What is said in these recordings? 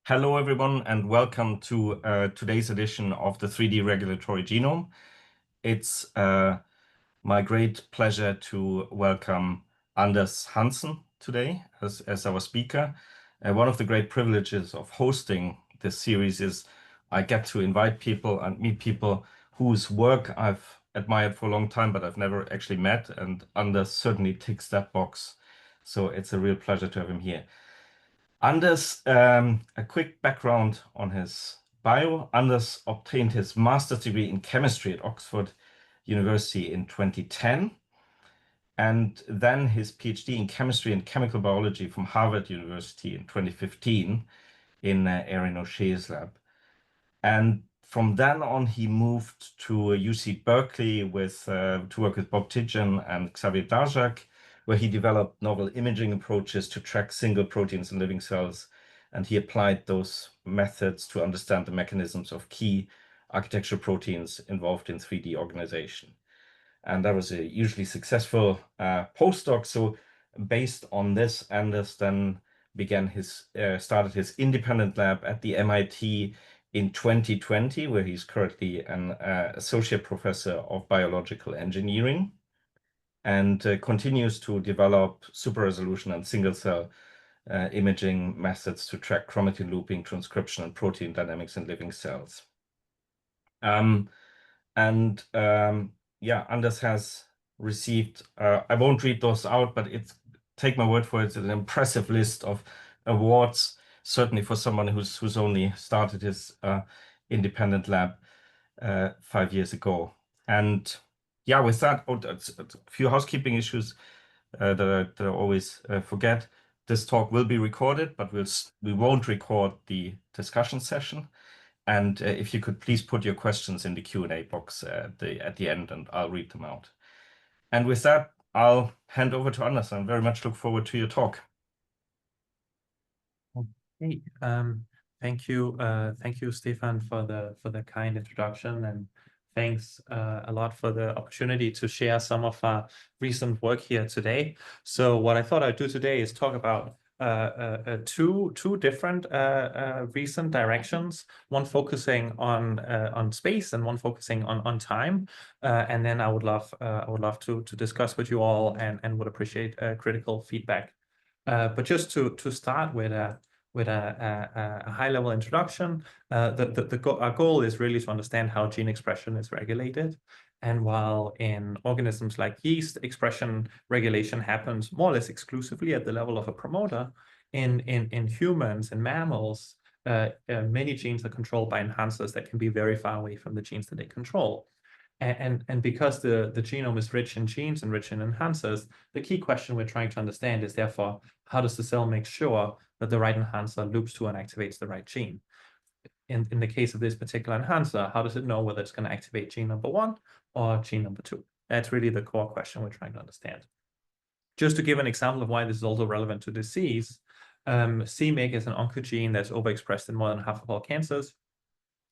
Hello, everyone, and welcome to today's edition of the 3D Regulatory Genome. It's my great pleasure to welcome Anders Hansen today as our speaker. One of the great privileges of hosting this series is I get to invite people and meet people whose work I've admired for a long time, but I've never actually met, and Anders certainly ticks that box. So it's a real pleasure to have him here. Anders, a quick background on his bio. Anders obtained his master's degree in chemistry at Oxford University in 2010, and then his PhD in chemistry and chemical biology from Harvard University in 2015 in Erin O'Shea's lab. And from then on, he moved to UC Berkeley to work with Bob Tidjane and Xavier Darjac, where he developed novel imaging approaches to track single proteins in living cells. And he applied those methods to understand the mechanisms of key architectural proteins involved in 3D organization. And that was a hugely successful postdoc. So based on this, Anders then started his independent lab at the MIT in 2020, where he's currently an associate professor of biological engineering and continues to develop super resolution and single cell imaging methods to track chromatin looping, transcription, and protein dynamics in living cells. Yeah, Anders has received, I won't read those out, but take my word for it, it's an impressive list of awards, certainly for someone who's only started his independent lab 5 years ago. And yeah, with that, a few housekeeping issues that I always forget. This talk will be recorded, but we won't record the discussion session. And if you could please put your questions in the Q&A box at the end, and I'll read them out. And with that, I'll hand over to Anders. I very much look forward to your talk. Okay. Thank you, Stefan, for the kind introduction, and thanks a lot for the opportunity to share some of our recent work here today. So what I thought I'd do today is talk about two different recent directions, one focusing on space and one focusing on time, and then I would love to discuss with you all and would appreciate critical feedback. But just to start with a high-level introduction, our goal is really to understand how gene expression is regulated. And while in organisms like yeast, expression regulation happens more or less exclusively at the level of a promoter, in humans and mammals, many genes are controlled by enhancers that can be very far away from the genes that they control. And because the genome is rich in genes and rich in enhancers, the key question we're trying to understand is therefore, how does the cell make sure that the right enhancer loops to and activates the right gene? In the case of this particular enhancer, how does it know whether it's going to activate gene number 1 or gene number 2? That's really the core question we're trying to understand. Just to give an example of why this is also relevant to disease, c-Myc is an oncogene that's overexpressed in more than half of all cancers.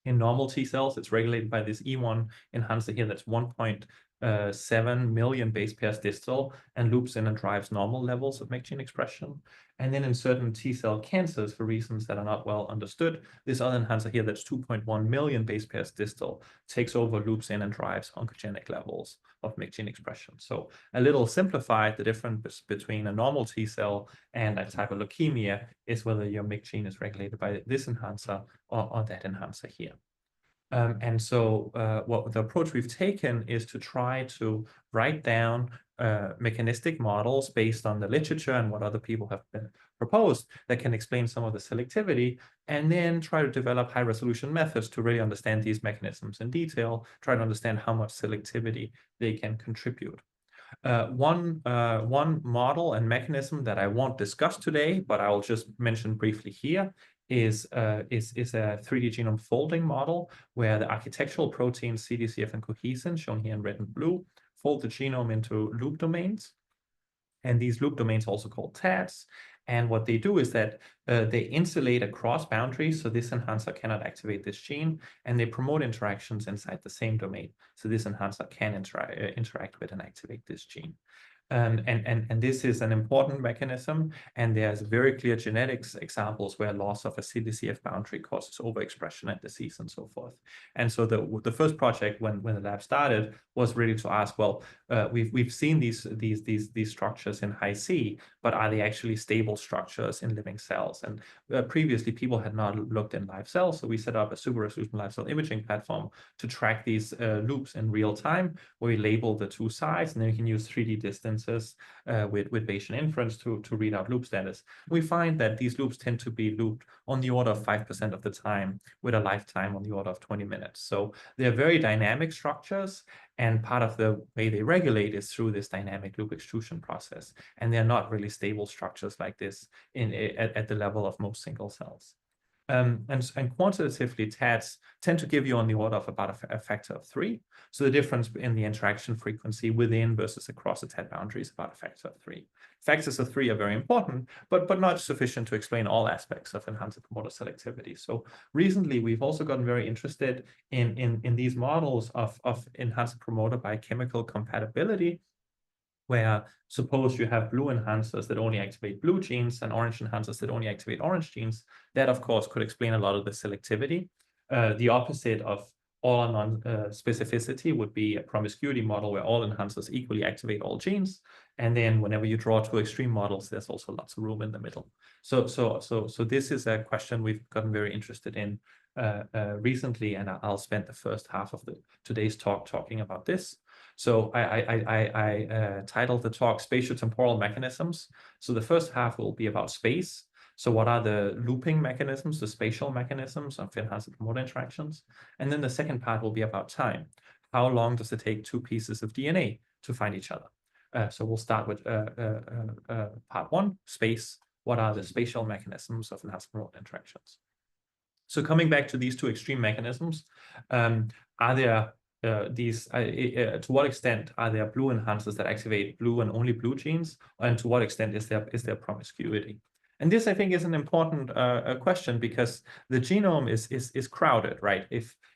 In normal T cells, it's regulated by this E1 enhancer here that's 1.7 million base pairs distal and loops in and drives normal levels of MYC gene expression. And then in certain T cell cancers, for reasons that are not well understood, this other enhancer here that's 2.1 million base pairs distal takes over, loops in, and drives oncogenic levels of MYC gene expression. So a little simplified, the difference between a normal T cell and a type of leukemia is whether your MYC gene is regulated by this enhancer or that enhancer here. And so what the approach we've taken is to try to write down mechanistic models based on the literature and what other people have been proposed that can explain some of the selectivity, and then try to develop high-resolution methods to really understand these mechanisms in detail, try to understand how much selectivity they can contribute. One model and mechanism that I won't discuss today, but I will just mention briefly here, is a 3D genome folding model where the architectural proteins CDCF and cohesin, shown here in red and blue, fold the genome into loop domains. And these loop domains are also called TADs. And what they do is that they insulate across boundaries, so this enhancer cannot activate this gene, and they promote interactions inside the same domain, so this enhancer can interact with and activate this gene. And this is an important mechanism, and there's very clear genetics examples where loss of a CDCF boundary causes overexpression and disease and so forth. And so the first project when the lab started was really to ask, well, we've seen these structures in high C, but are they actually stable structures in living cells? And previously people had not looked in live cells, so we set up a super resolution live cell imaging platform to track these loops in real time, where we label the two sides, and then we can use 3D distances with Bayesian inference to read out loop status. We find that these loops tend to be looped on the order of 5% of the time, with a lifetime on the order of 20 minutes. So they're very dynamic structures, and part of the way they regulate is through this dynamic loop extrusion process. And they're not really stable structures like this at the level of most single cells. And quantitatively, TADs tend to give you on the order of about a factor of 3. So the difference in the interaction frequency within versus across the TAD boundary is about a factor of 3. Factors of 3 are very important, but not sufficient to explain all aspects of enhancer promoter selectivity. So recently, we've also gotten very interested in these models of enhancer promoter biochemical compatibility, where suppose you have blue enhancers that only activate blue genes and orange enhancers that only activate orange genes. That, of course, could explain a lot of the selectivity. The opposite of all or none specificity would be a promiscuity model where all enhancers equally activate all genes. And then whenever you draw two extreme models, there's also lots of room in the middle. So this is a question we've gotten very interested in recently, and I'll spend the first half of today's talk talking about this. So I titled the talk Spatiotemporal Mechanisms. So the first half will be about space. So what are the looping mechanisms, the spatial mechanisms of enhancer promoter interactions? And then the second part will be about time. How long does it take two pieces of DNA to find each other? So we'll start with part 1, space. What are the spatial mechanisms of enhancer promoter interactions? So coming back to these two extreme mechanisms, are there to what extent are there blue enhancers that activate blue and only blue genes, and to what extent is there promiscuity? And this, I think, is an important question, because the genome is crowded, right?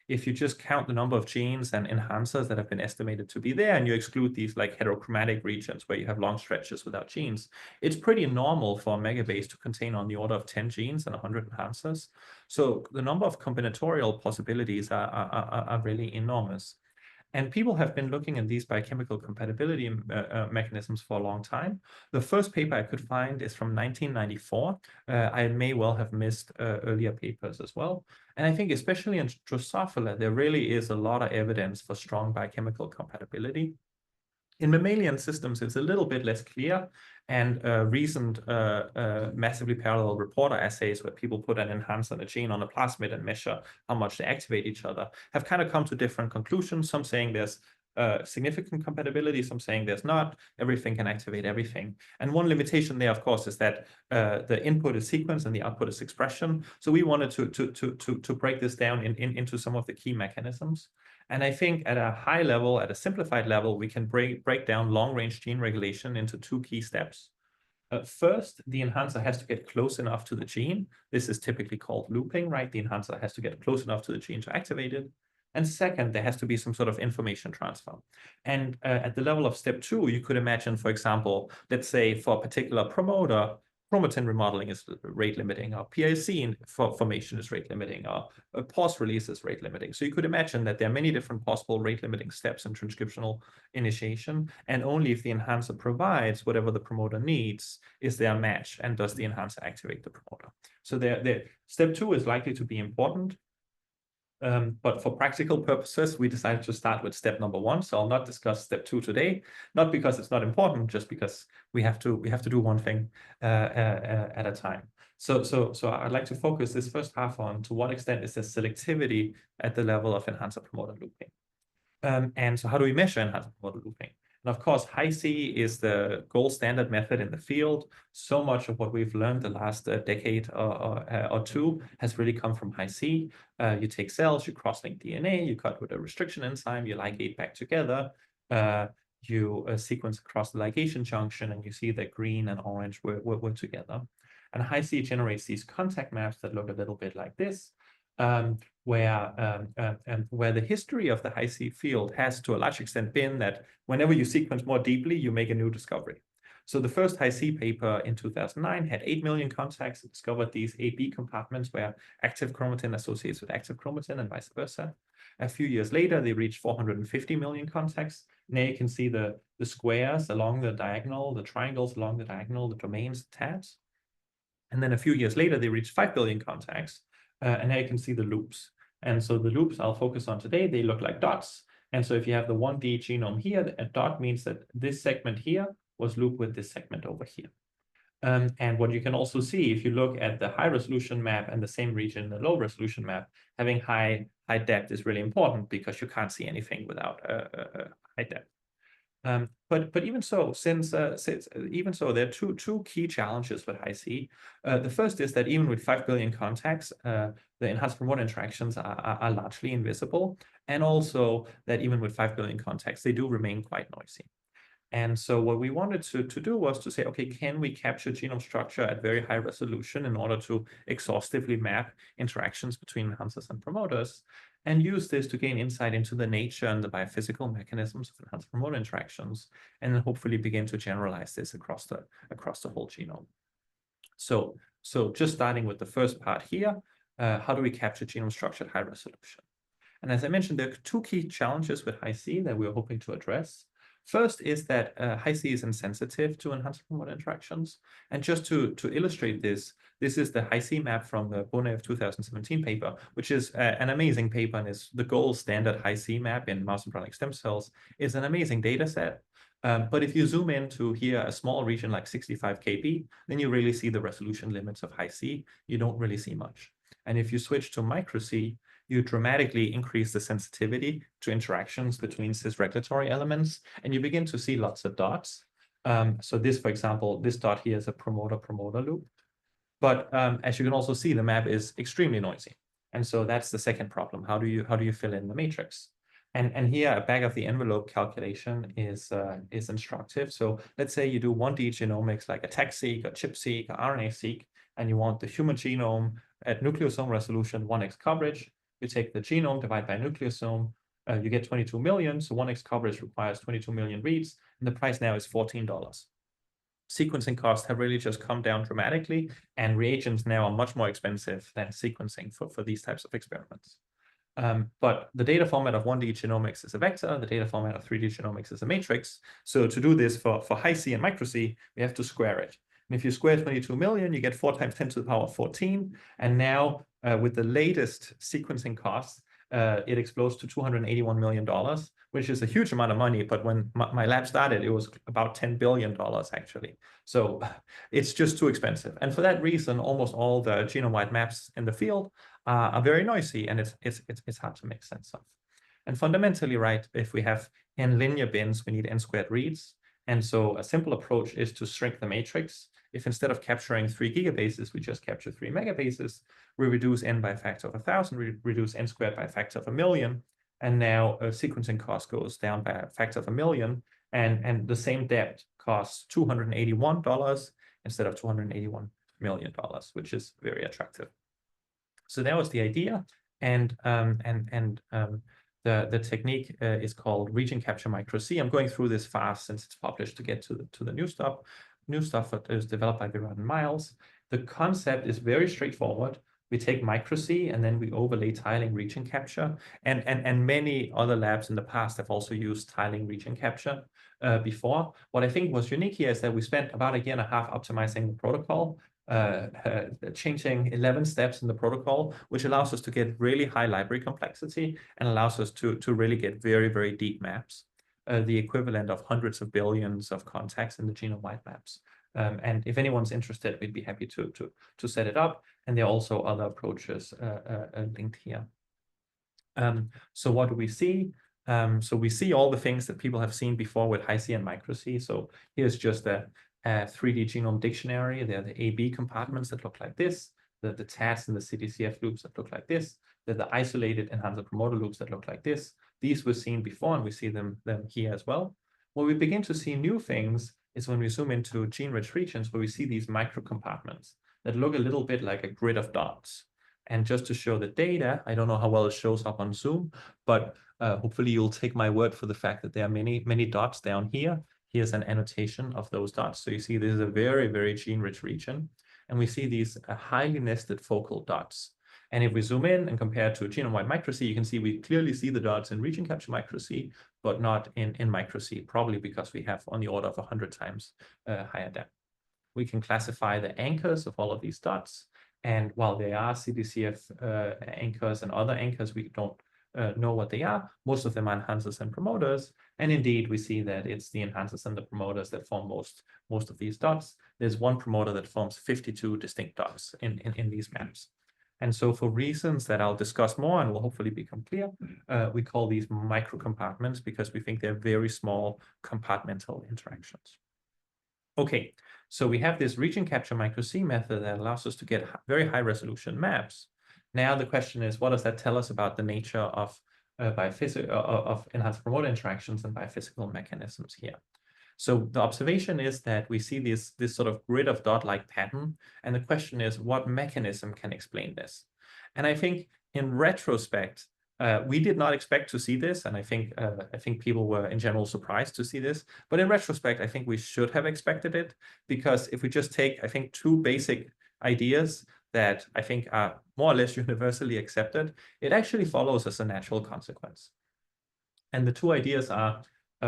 If you just count the number of genes and enhancers that have been estimated to be there, and you exclude these like heterochromatic regions where you have long stretches without genes, it's pretty normal for a megabase to contain on the order of 10 genes and 100 enhancers. So the number of combinatorial possibilities are really enormous. And people have been looking at these biochemical compatibility mechanisms for a long time. The first paper I could find is from 1994. I may well have missed earlier papers as well. And I think especially in Drosophila, there really is a lot of evidence for strong biochemical compatibility. In mammalian systems, it's a little bit less clear, and recent massively parallel reporter assays where people put an enhancer and a gene on a plasmid and measure how much they activate each other have kind of come to different conclusions. Some saying there's significant compatibility, some saying there's not. Everything can activate everything. And one limitation there, of course, is that the input is sequence and the output is expression. So we wanted to break this down into some of the key mechanisms. And I think at a high level, at a simplified level, we can break down long-range gene regulation into two key steps. First, the enhancer has to get close enough to the gene. This is typically called looping, right? The enhancer has to get close enough to the gene to activate it. And second, there has to be some sort of information transfer. And at the level of step 2, you could imagine, for example, let's say for a particular promoter, chromatin remodeling is rate limiting, or PIC formation is rate limiting, or pause release is rate limiting. So you could imagine that there are many different possible rate limiting steps in transcriptional initiation, and only if the enhancer provides whatever the promoter needs is there a match, and does the enhancer activate the promoter. So step 2 is likely to be important. But for practical purposes, we decided to start with step number 1. So I'll not discuss step 2 today, not because it's not important, just because we have to do one thing at a time. So I'd like to focus this first half on to what extent is there selectivity at the level of enhancer promoter looping. And so how do we measure enhancer promoter looping? And of course, high C is the gold standard method in the field. So much of what we've learned the last decade or two has really come from high C. You take cells, you cross-link DNA, you cut with a restriction enzyme, you ligate back together, you sequence across the ligation junction, and you see that green and orange were together. And high C generates these contact maps that look a little bit like this. where the history of the Hi-C field has to a large extent been that whenever you sequence more deeply, you make a new discovery. So the first Hi-C paper in 2009 had 8 million contacts. It discovered these AB compartments where active chromatin associates with active chromatin and vice versa. A few years later, they reached 450 million contacts. Now you can see the squares along the diagonal, the triangles along the diagonal, the domains, the tabs. And then a few years later, they reached 5 billion contacts. And now you can see the loops. And so the loops I'll focus on today, they look like dots. And so if you have the 1D genome here, a dot means that this segment here was looped with this segment over here. And what you can also see, if you look at the high resolution map and the same region, the low resolution map, having high depth is really important because you can't see anything without high depth. But even so, even so, there are two key challenges with Hi-C. The first is that even with 5 billion contacts, the enhanced promoter interactions are largely invisible, and also that even with 5 billion contacts, they do remain quite noisy. And so what we wanted to do was to say, okay, can we capture genome structure at very high resolution in order to exhaustively map interactions between enhancers and promoters, and use this to gain insight into the nature and the biophysical mechanisms of enhancer promoter interactions, and then hopefully begin to generalize this across the whole genome. So just starting with the first part here, how do we capture genome structure at high resolution? And as I mentioned, there are two key challenges with Hi-C that we're hoping to address. First is that Hi-C is insensitive to enhancer promoter interactions. And just to illustrate this, this is the Hi-C map from the Bonev 2017 paper, which is an amazing paper and is the gold standard Hi-C map in mouse embryonic stem cells. It's an amazing data set. But if you zoom into here a small region like 65 kb, then you really see the resolution limits of Hi-C. You don't really see much. And if you switch to micro-C, you dramatically increase the sensitivity to interactions between cis regulatory elements, and you begin to see lots of dots. So this, for example, this dot here is a promoter-promoter loop. But as you can also see, the map is extremely noisy. And so that's the second problem. How do you fill in the matrix? And here, a back of the envelope calculation is instructive. So let's say you do 1D genomics like a tag-seq, or chip-seq, or RNA-seq, and you want the human genome at nucleosome resolution, 1x coverage. You take the genome, divide by nucleosome, you get 22 million. So 1x coverage requires 22 million reads, and the price now is $14. Sequencing costs have really just come down dramatically, and reagents now are much more expensive than sequencing for these types of experiments. But the data format of 1D genomics is a vector. The data format of 3D genomics is a matrix. So to do this for Hi-C and micro-C, we have to square it. And if you square 22 million, you get 4 times 10 to the power 14. And now with the latest sequencing costs, it explodes to $281 million, which is a huge amount of money. But when my lab started, it was about $10 billion, actually. So it's just too expensive. And for that reason, almost all the genome-wide maps in the field are very noisy, and it's hard to make sense of. And fundamentally, right, if we have n linear bins, we need n squared reads. And so a simple approach is to shrink the matrix. If instead of capturing 3 gigabases, we just capture 3 megabases, we reduce n by a factor of 1,000, we reduce n squared by a factor of 1,000,000, and now sequencing cost goes down by a factor of 1,000,000, and the same depth costs $281 instead of $281 million, which is very attractive. So that was the idea, and the technique is called region capture micro-C. I'm going through this fast since it's published to get to the new stuff. New stuff that is developed by Virat and Miles. The concept is very straightforward. We take micro-C and then we overlay tiling region capture. And many other labs in the past have also used tiling region capture before. What I think was unique here is that we spent about 1.5 years optimizing the protocol, changing 11 steps in the protocol, which allows us to get really high library complexity and allows us to really get very, very deep maps. The equivalent of hundreds of billions of contacts in the genome-wide maps. And if anyone's interested, we'd be happy to set it up. And there are also other approaches linked here. So what do we see? So we see all the things that people have seen before with Hi-C and micro-C. So here's just a 3D genome dictionary. There are the AB compartments that look like this, the TAS and the CDCF loops that look like this. There are the isolated enhancer promoter loops that look like this. These were seen before, and we see them here as well. Where we begin to see new things is when we zoom into gene-rich regions, where we see these micro compartments that look a little bit like a grid of dots. And just to show the data, I don't know how well it shows up on Zoom, but hopefully you'll take my word for the fact that there are many, many dots down here. Here's an annotation of those dots. So you see this is a very, very gene-rich region. And we see these highly nested focal dots. And if we zoom in and compare to genome-wide micro-C, you can see we clearly see the dots in region capture micro-C, but not in micro-C, probably because we have on the order of 100 times higher depth. We can classify the anchors of all of these dots. And while they are CDCF anchors and other anchors, we don't know what they are. Most of them are enhancers and promoters. And indeed, we see that it's the enhancers and the promoters that form most of these dots. There's one promoter that forms 52 distinct dots in these maps. And so for reasons that I'll discuss more and will hopefully become clear, we call these microcompartments because we think they're very small compartmental interactions. Okay, so we have this region capture micro-C method that allows us to get very high resolution maps. Now the question is, what does that tell us about the nature of enhanced promoter interactions and biophysical mechanisms here? So the observation is that we see this sort of grid of dot-like pattern, and the question is, what mechanism can explain this? And I think in retrospect, we did not expect to see this, and I think people were in general surprised to see this. But in retrospect, I think we should have expected it, because if we just take, I think, two basic ideas that I think are more or less universally accepted, it actually follows as a natural consequence. And the two ideas are,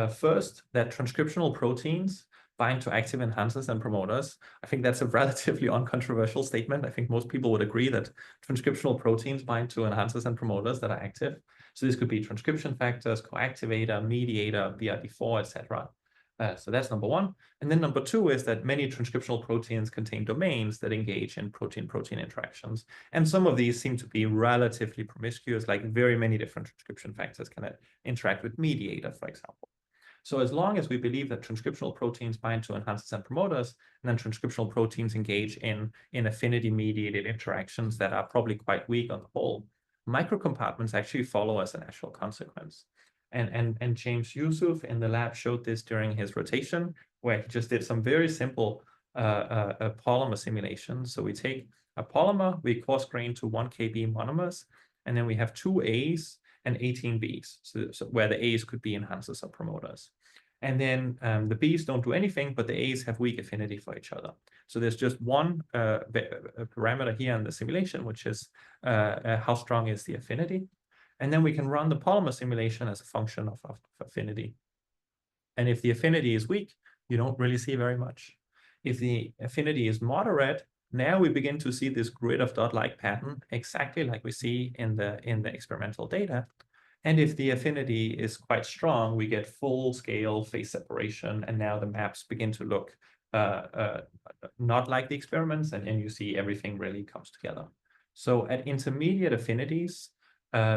first, that transcriptional proteins bind to active enhancers and promoters. I think that's a relatively uncontroversial statement. I think most people would agree that transcriptional proteins bind to enhancers and promoters that are active. So this could be transcription factors, coactivator, mediator, BRD4, etc. So that's number one. And then number two is that many transcriptional proteins contain domains that engage in protein-protein interactions. And some of these seem to be relatively promiscuous, like very many different transcription factors can interact with mediator, for example. So as long as we believe that transcriptional proteins bind to enhancers and promoters, and then transcriptional proteins engage in affinity-mediated interactions that are probably quite weak on the whole, microcompartments actually follow as a natural consequence. And James Yusuf in the lab showed this during his rotation, where he just did some very simple polymer simulations. So we take a polymer, we coarse grain to 1 kb monomers, and then we have 2 A's and 18 B's, so where the A's could be enhancers or promoters. And then the B's don't do anything, but the A's have weak affinity for each other. So there's just one parameter here in the simulation, which is how strong is the affinity. And then we can run the polymer simulation as a function of affinity. And if the affinity is weak, you don't really see very much. If the affinity is moderate, now we begin to see this grid of dot-like pattern, exactly like we see in the experimental data. And if the affinity is quite strong, we get full-scale phase separation, and now the maps begin to look not like the experiments, and you see everything really comes together. So at intermediate affinities,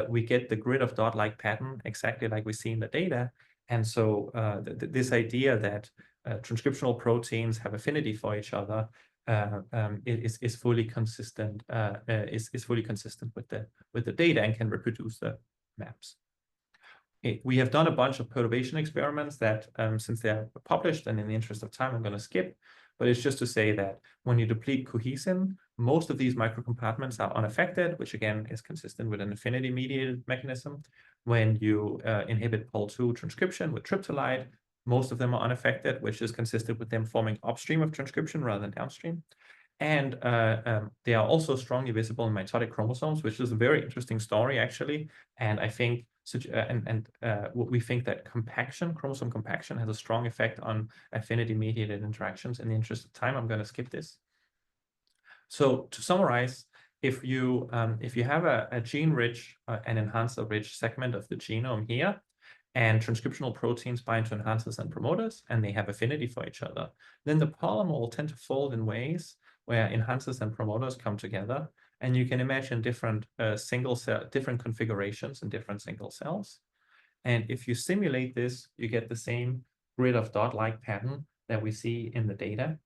we get the grid of dot-like pattern exactly like we see in the data. And so this idea that transcriptional proteins have affinity for each other is fully consistent with the data and can reproduce the maps. We have done a bunch of perturbation experiments that, since they're published and in the interest of time, I'm going to skip. But it's just to say that when you deplete cohesin, most of these microcompartments are unaffected, which again is consistent with an affinity-mediated mechanism. When you inhibit Pol2 transcription with triptolide, most of them are unaffected, which is consistent with them forming upstream of transcription rather than downstream. And they are also strongly visible in mitotic chromosomes, which is a very interesting story, actually. And I think we think that chromosome compaction, has a strong effect on affinity-mediated interactions. In the interest of time, I'm going to skip this. So to summarize, if you have a gene-rich, an enhancer-rich segment of the genome here, and transcriptional proteins bind to enhancers and promoters, and they have affinity for each other, then the polymer will tend to fold in ways where enhancers and promoters come together. And you can imagine different different configurations in different single cells. And if you simulate this, you get the same grid of dot-like pattern that we see in the data.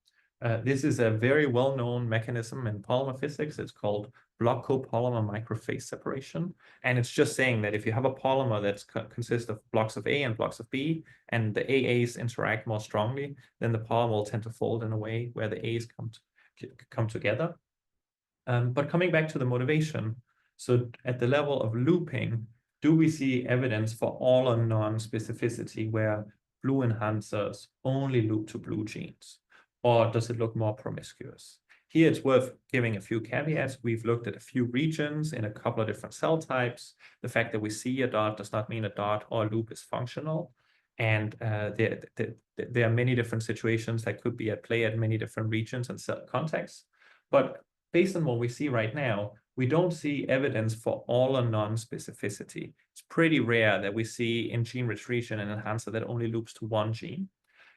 This is a very well-known mechanism in polymer physics. It's called block copolymer microphase separation. And it's just saying that if you have a polymer that consists of blocks of A and blocks of B, and the AAs interact more strongly, then the polymer will tend to fold in a way where the A's come together. But coming back to the motivation, so at the level of looping, do we see evidence for all or non-specificity where blue enhancers only loop to blue genes? Or does it look more promiscuous? Here, it's worth giving a few caveats. We've looked at a few regions in a couple of different cell types. The fact that we see a dot does not mean a dot or a loop is functional. And there are many different situations that could be at play at many different regions and cell contexts. But based on what we see right now, we don't see evidence for all or non-specificity. It's pretty rare that we see in gene-rich region an enhancer that only loops to one gene.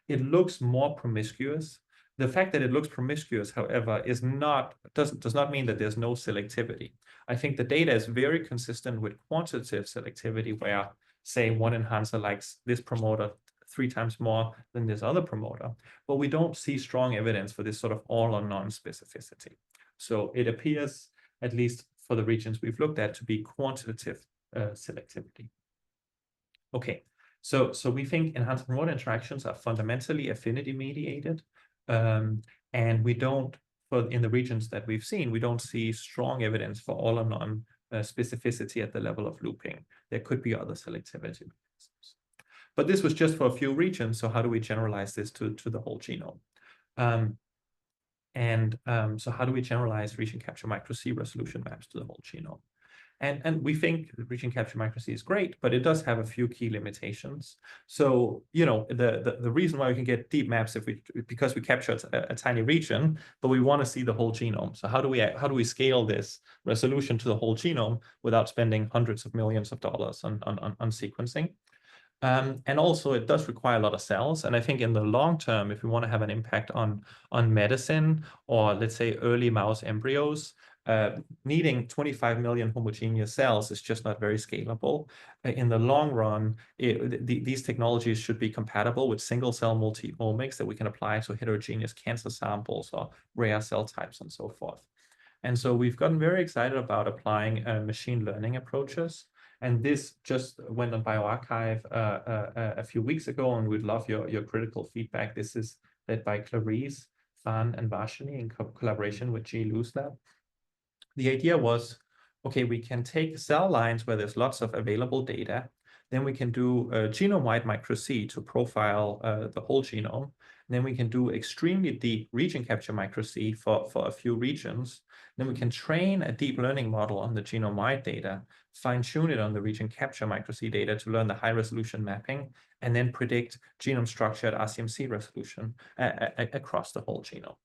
It looks more promiscuous. The fact that it looks promiscuous, however, does not mean that there's no selectivity. I think the data is very consistent with quantitative selectivity, where, say, one enhancer likes this promoter 3 times more than this other promoter, but we don't see strong evidence for this sort of all or non-specificity. So it appears, at least for the regions we've looked at, to be quantitative selectivity. Okay, so we think enhancer-promoter interactions are fundamentally affinity mediated, and we don't, in the regions that we've seen, we don't see strong evidence for all or non specificity at the level of looping. There could be other selectivity mechanisms. But this was just for a few regions, so how do we generalize this to the whole genome? So how do we generalize region capture micro-C resolution maps to the whole genome? And we think the region capture micro-C is great, but it does have a few key limitations. So, you know, the reason why we can get deep maps because we capture a tiny region, but we want to see the whole genome. So how do we scale this resolution to the whole genome without spending hundreds of millions of dollars on sequencing? And also, it does require a lot of cells. And I think in the long term, if we want to have an impact on medicine, or let's say early mouse embryos, needing 25 million homogeneous cells is just not very scalable. In the long run, these technologies should be compatible with single-cell multi-omics that we can apply to heterogeneous cancer samples or rare cell types and so forth. And so we've gotten very excited about applying machine learning approaches. And this just went on bioRxiv a few weeks ago, and we'd love your critical feedback. This is led by Clarice, Fan, and Varshini in collaboration with G. Lu's lab. The idea was, okay, we can take cell lines where there's lots of available data. Then we can do a genome-wide micro-C to profile the whole genome. Then we can do extremely deep region capture micro-C for a few regions. Then we can train a deep learning model on the genome-wide data, fine-tune it on the region capture micro-C data to learn the high-resolution mapping, and then predict genome structure at RCMC resolution across the whole genome.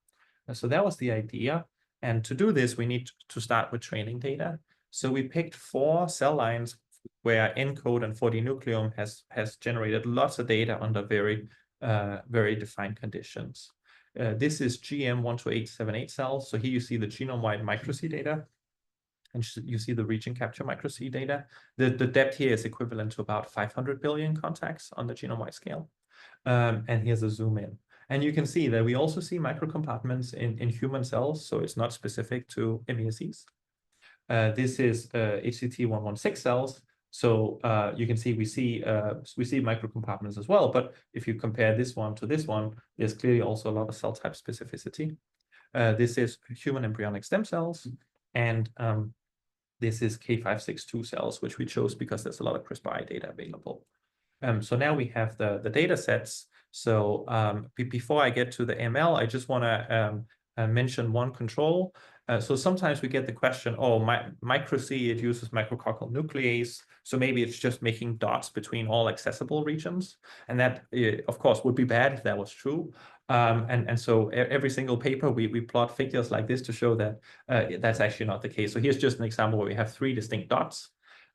And so that was the idea. And to do this, we need to start with training data. So we picked 4 cell lines where ENCODE and 4D nucleome has generated lots of data under very defined conditions. This is GM12878 cells. So here you see the genome-wide micro-C data, and you see the region capture micro-C data. The depth here is equivalent to about 500 billion contacts on the genome-wide scale. And here's a zoom in. And you can see that we also see microcompartments in human cells, so it's not specific to MESCs. This is HCT116 cells. So you can see we see microcompartments as well. But if you compare this one to this one, there's clearly also a lot of cell type specificity. This is human embryonic stem cells, and this is K562 cells, which we chose because there's a lot of CRISPR data available. So now we have the data sets. So before I get to the ML, I just want to mention one control. So sometimes we get the question, oh, micro-C, it uses micrococcal nuclease. So maybe it's just making dots between all accessible regions. And that, of course, would be bad if that was true. And so every single paper, we plot figures like this to show that that's actually not the case. So here's just an example where we have 3 distinct dots.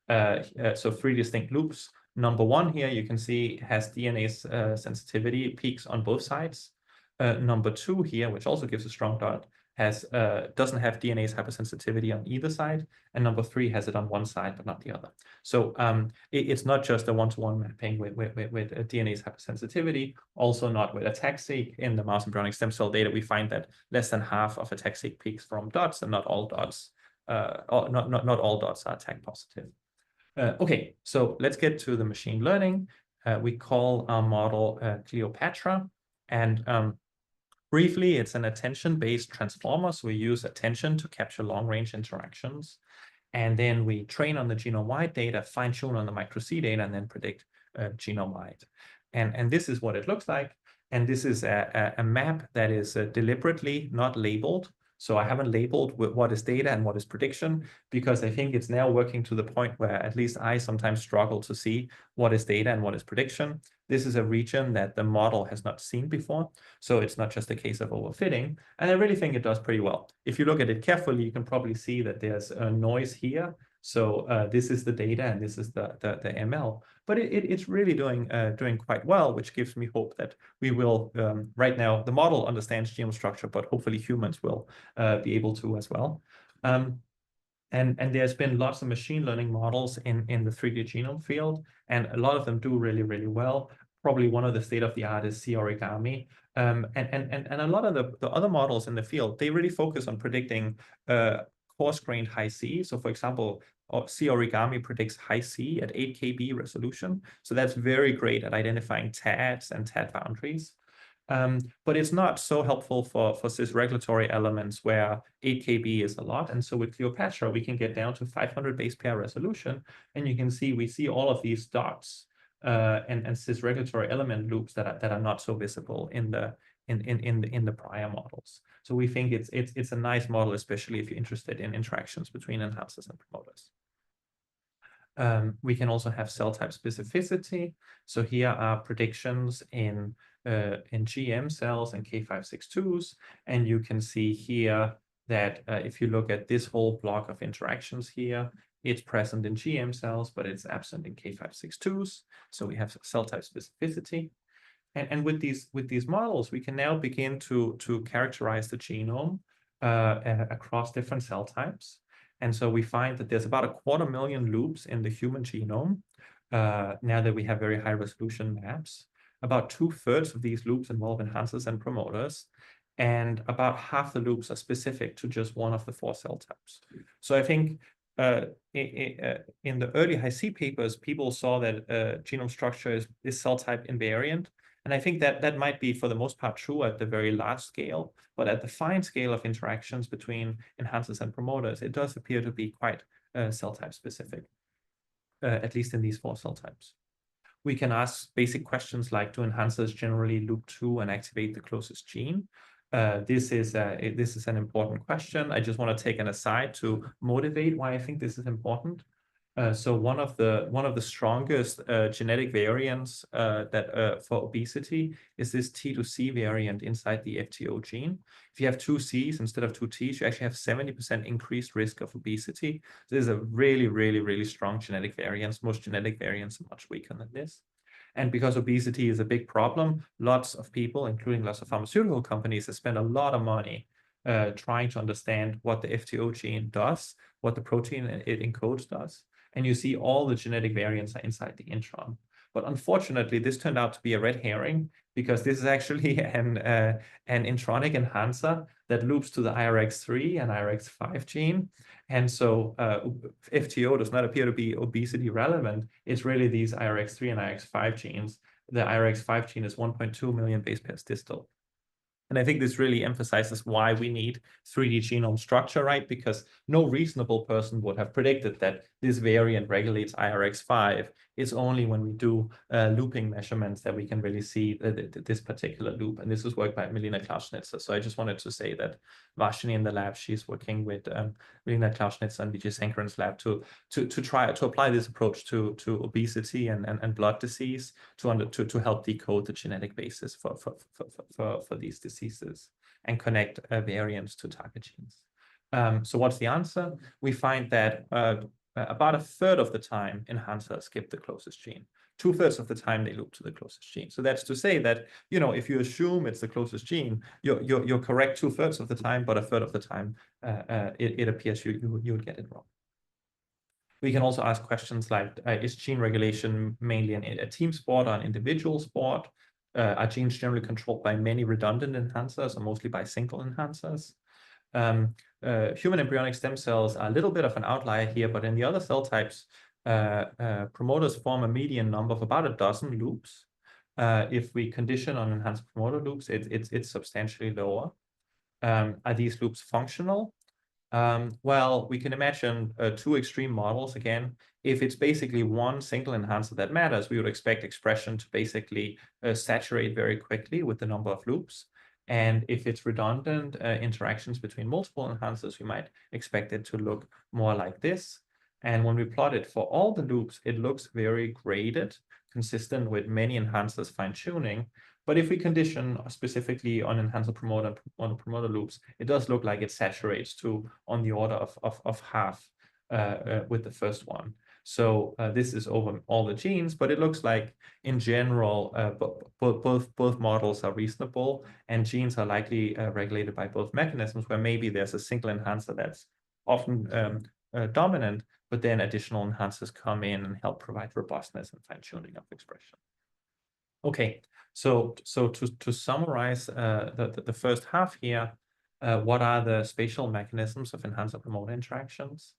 So 3 distinct loops. Number 1 here, you can see has DNA's sensitivity peaks on both sides. Number 2 here, which also gives a strong dot, doesn't have DNA's hypersensitivity on either side. And number 3 has it on one side, but not the other. So it's not just a one-to-one mapping with DNA's hypersensitivity, also not with ATAC-seq. In the mouse embryonic stem cell data, we find that less than half of ATAC-seq peaks from dots, and not all dots, not all dots are ATAC positive. Okay, so let's get to the machine learning. We call our model Cleopatra, and Briefly, it's an attention-based transformer. So we use attention to capture long-range interactions. And then we train on the genome-wide data, fine-tune on the micro-C data, and then predict genome-wide. And this is what it looks like. And this is a map that is deliberately not labeled. So I haven't labeled what is data and what is prediction, because I think it's now working to the point where at least I sometimes struggle to see what is data and what is prediction. This is a region that the model has not seen before. So it's not just a case of overfitting. And I really think it does pretty well. If you look at it carefully, you can probably see that there's a noise here. So this is the data and this is the ML. But it's really doing quite well, which gives me hope that we will, right now, the model understands genome structure, but hopefully humans will be able to as well. And there's been lots of machine learning models in the 3D genome field, and a lot of them do really, really well. Probably one of the state-of-the-art is C-origami. And a lot of the other models in the field, they really focus on predicting coarse-grained high C. So for example, C-origami predicts high C at 8 kb resolution. So that's very great at identifying TADs and TAD boundaries. But it's not so helpful for cis regulatory elements where 8 kb is a lot. And so with Cleopatra, we can get down to 500 base pair resolution. And you can see, we see all of these dots and cis regulatory element loops that are not so visible in the prior models. So we think it's a nice model, especially if you're interested in interactions between enhancers and promoters. We can also have cell type specificity. So here are predictions in GM cells and K562s. And you can see here that if you look at this whole block of interactions here, it's present in GM cells, but it's absent in K562s. So we have cell type specificity. And with these models, we can now begin to characterize the genome across different cell types. And so we find that there's about 250,000 loops in the human genome now that we have very high resolution maps. About 2/3 of these loops involve enhancers and promoters, and about half the loops are specific to just one of the 4 cell types. So I think in the early Hi-C papers, people saw that genome structure is cell type invariant. And I think that might be, for the most part, true at the very large scale. But at the fine scale of interactions between enhancers and promoters, it does appear to be quite cell type specific, at least in these 4 cell types. We can ask basic questions like, do enhancers generally loop to and activate the closest gene? This is an important question. I just want to take an aside to motivate why I think this is important. So one of the strongest genetic variants for obesity is this T to C variant inside the FTO gene. If you have 2 Cs instead of 2 Ts, you actually have 70% increased risk of obesity. So this is a really, really, really strong genetic variant. Most genetic variants are much weaker than this. And because obesity is a big problem, lots of people, including lots of pharmaceutical companies, have spent a lot of money trying to understand what the FTO gene does, what the protein it encodes does. And you see all the genetic variants are inside the intron. But unfortunately, this turned out to be a red herring, because this is actually an intronic enhancer that loops to the IRX3 and IRX5 gene. And so FTO does not appear to be obesity relevant. It's really these IRX3 and IRX5 genes. The IRX5 gene is 1.2 million base pairs distal. And I think this really emphasizes why we need 3D genome structure, right? Because no reasonable person would have predicted that this variant regulates IRX5. It's only when we do looping measurements that we can really see this particular loop. And this is work by Melina Klauschnitzer. So I just wanted to say that Vashini in the lab, she's working with Melina Klauschnitzer and Vijay Sankaran's lab to try to apply this approach to obesity and blood disease to help decode the genetic basis for these diseases and connect variants to target genes. So what's the answer? We find that about 1/3 of the time enhancers skip the closest gene. 2/3 of the time they loop to the closest gene. So that's to say that, you know, if you assume it's the closest gene, you're correct 2/3 of the time, but 1/3 of the time it appears you would get it wrong. We can also ask questions like, is gene regulation mainly a team sport or an individual sport? Are genes generally controlled by many redundant enhancers or mostly by single enhancers? Human embryonic stem cells are a little bit of an outlier here, but in the other cell types, promoters form a median number of about 12 loops. If we condition on enhancer promoter loops, it's substantially lower. Are these loops functional? Well, we can imagine two extreme models again. If it's basically one single enhancer that matters, we would expect expression to basically saturate very quickly with the number of loops. And if it's redundant interactions between multiple enhancers, we might expect it to look more like this. And when we plot it for all the loops, it looks very graded, consistent with many enhancers fine-tuning. But if we condition specifically on enhancer promoter on promoter loops, it does look like it saturates to on the order of half with the first one. So this is over all the genes, but it looks like in general, both models are reasonable, and genes are likely regulated by both mechanisms, where maybe there's a single enhancer that's often dominant, but then additional enhancers come in and help provide robustness and fine-tuning of expression. Okay, so to summarize the first half here, what are the spatial mechanisms of enhancer promoter interactions?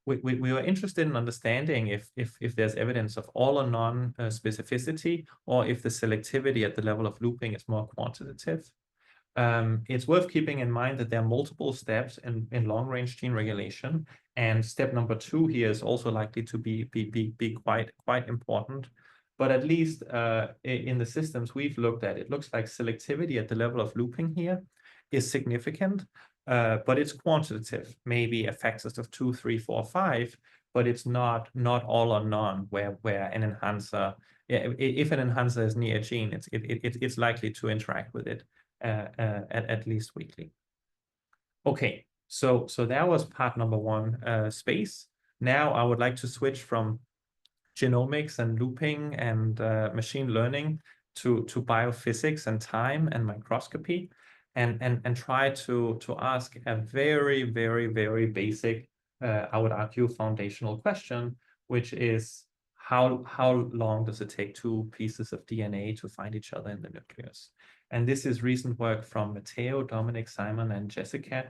We were interested in understanding if there's evidence of all or none specificity, or if the selectivity at the level of looping is more quantitative. It's worth keeping in mind that there are multiple steps in long-range gene regulation, and step number 2 here is also likely to be quite important. But at least in the systems we've looked at, it looks like selectivity at the level of looping here is significant, but it's quantitative, maybe a factors of 2, 3, 4, 5, but it's not all or none, where an enhancer, if an enhancer is near a gene, it's likely to interact with it at least weakly. Okay, so that was part number 1, space. Now I would like to switch from genomics and looping and machine learning to biophysics and time and microscopy, and try to ask a very basic, I would argue, foundational question, which is how long does it take 2 pieces of DNA to find each other in the nucleus? And this is recent work from Matteo, Dominic, Simon, and Jessica.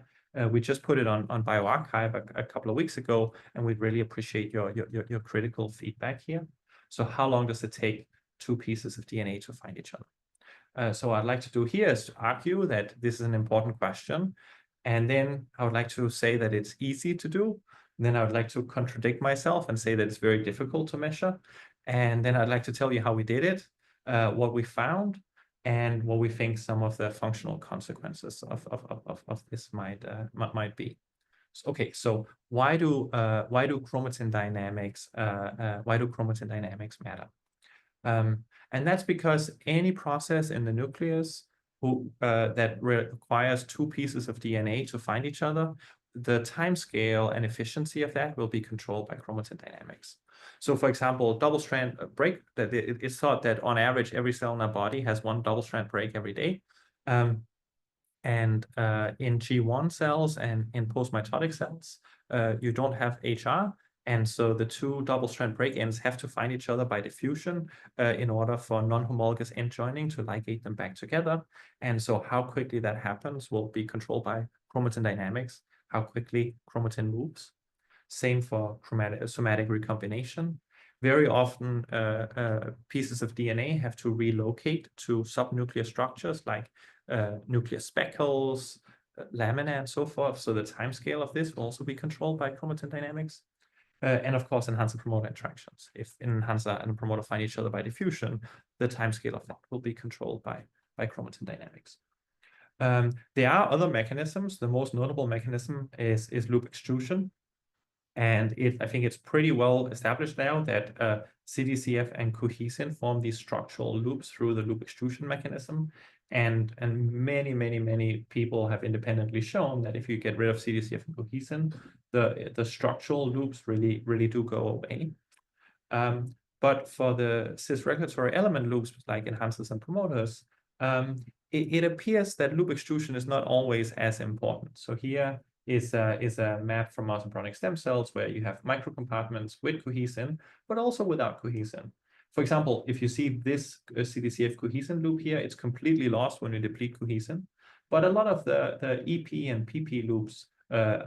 We just put it on bioRxiv a couple of weeks ago, and we'd really appreciate your critical feedback here. So how long does it take 2 pieces of DNA to find each other? So what I'd like to do here is to argue that this is an important question, and then I would like to say that it's easy to do. And then I would like to contradict myself and say that it's very difficult to measure. And then I'd like to tell you how we did it, what we found, and what we think some of the functional consequences of this might be. Okay, so why do chromatin dynamics matter? And that's because any process in the nucleus that requires 2 pieces of DNA to find each other, the time scale and efficiency of that will be controlled by chromatin dynamics. So for example, double-strand break, that it's thought that on average, every cell in our body has 1 double-strand break every day. And in G1 cells and in post-mitotic cells, you don't have HR. And so the 2 double-strand break ends have to find each other by diffusion in order for non-homologous end joining to ligate them back together. And so how quickly that happens will be controlled by chromatin dynamics, how quickly chromatin moves. Same for somatic recombination. Very often, pieces of DNA have to relocate to subnuclear structures like nuclear speckles, lamina, and so forth. So the timescale of this will also be controlled by chromatin dynamics. And of course, enhancer promoter interactions. If an enhancer and a promoter find each other by diffusion, the timescale of that will be controlled by chromatin dynamics. There are other mechanisms. The most notable mechanism is loop extrusion. And I think it's pretty well established now that CDCF and cohesin form these structural loops through the loop extrusion mechanism. And many people have independently shown that if you get rid of CDCF and cohesin, the structural loops really do go away. But for the cis regulatory element loops, like enhancers and promoters, it appears that loop extrusion is not always as important. So here is a map from mouse embryonic stem cells where you have microcompartments with cohesin, but also without cohesin. For example, if you see this CDCF cohesin loop here, it's completely lost when you deplete cohesin. But a lot of the EP and PP loops are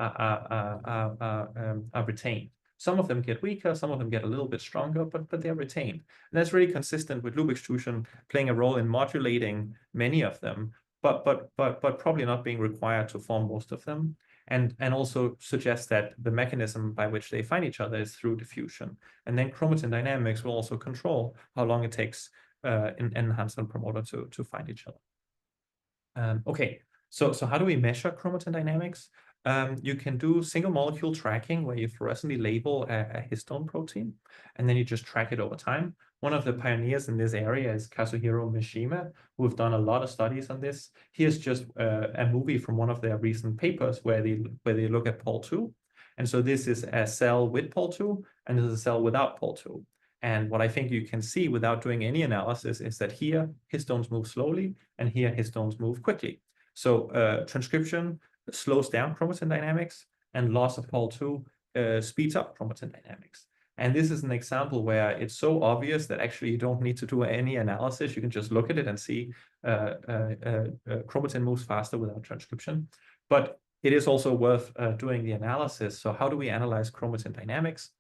retained. Some of them get weaker, some of them get a little bit stronger, but they're retained. And that's really consistent with loop extrusion playing a role in modulating many of them, but probably not being required to form most of them. And also suggests that the mechanism by which they find each other is through diffusion. And then chromatin dynamics will also control how long it takes in Hansen promoter to find each other. Okay, so how do we measure chromatin dynamics? You can do single molecule tracking where you fluorescently label a histone protein, and then you just track it over time. One of the pioneers in this area is Kazuhiro Mishima, who have done a lot of studies on this. Here's just a movie from one of their recent papers where they look at Pol2. And so this is a cell with Pol2, and this is a cell without Pol2. And what I think you can see without doing any analysis is that here histones move slowly, and here histones move quickly. So transcription slows down chromatin dynamics, and loss of Pol2 speeds up chromatin dynamics. And this is an example where it's so obvious that actually you don't need to do any analysis. You can just look at it and see chromatin moves faster without transcription. But it is also worth doing the analysis. So how do we analyze chromatin dynamics?